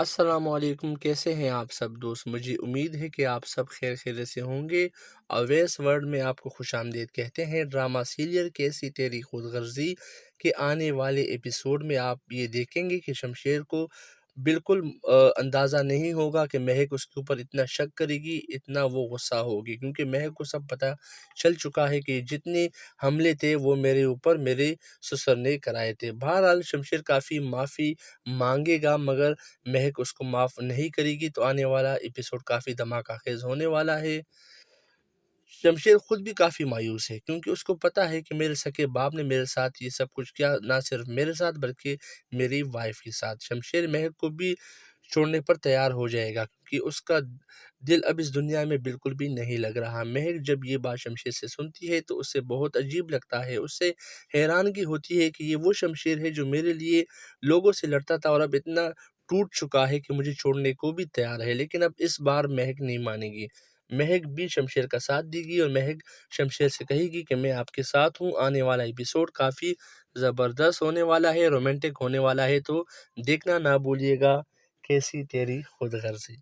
السلام علیکم، کیسے ہیں آپ سب دوست؟ مجھے امید ہے کہ آپ سب خیر خیریت سے ہوں گے۔ اویس ورلڈ میں آپ کو خوش آمدید کہتے ہیں۔ ڈرامہ سیریل کیسی تیری خود غرضی کے آنے والے ایپیسوڈ میں آپ یہ دیکھیں گے کہ شمشیر کو بالکل اندازہ نہیں ہوگا کہ مہک اس کے اوپر اتنا شک کرے گی، اتنا وہ غصہ ہوگی، کیونکہ مہک کو سب پتہ چل چکا ہے کہ جتنے حملے تھے وہ میرے اوپر میرے سسر نے کرائے تھے۔ بہرحال شمشیر کافی معافی مانگے گا، مگر مہک اس کو معاف نہیں کرے گی، تو آنے والا ایپیسوڈ کافی دھماکہ خیز ہونے والا ہے۔ شمشیر خود بھی کافی مایوس ہے، کیونکہ اس کو پتہ ہے کہ میرے سکے باپ نے میرے ساتھ یہ سب کچھ کیا، نہ صرف میرے ساتھ بلکہ میری وائف کے ساتھ۔ شمشیر مہک کو بھی چھوڑنے پر تیار ہو جائے گا، کیونکہ اس کا دل اب اس دنیا میں بالکل بھی نہیں لگ رہا۔ مہک جب یہ بات شمشیر سے سنتی ہے تو اسے بہت عجیب لگتا ہے، اس سے حیرانگی ہوتی ہے کہ یہ وہ شمشیر ہے جو میرے لیے لوگوں سے لڑتا تھا اور اب اتنا ٹوٹ چکا ہے کہ مجھے چھوڑنے کو بھی تیار ہے۔ لیکن اب اس بار مہک نہیں مانے گی، مہک بھی شمشیر کا ساتھ دے گی اور مہک شمشیر سے کہے گی کہ میں آپ کے ساتھ ہوں۔ آنے والا ایپیسوڈ کافی زبردست ہونے والا ہے، رومانٹک ہونے والا ہے، تو دیکھنا نہ بھولیے گا۔ کیسی تیری خود غرضی۔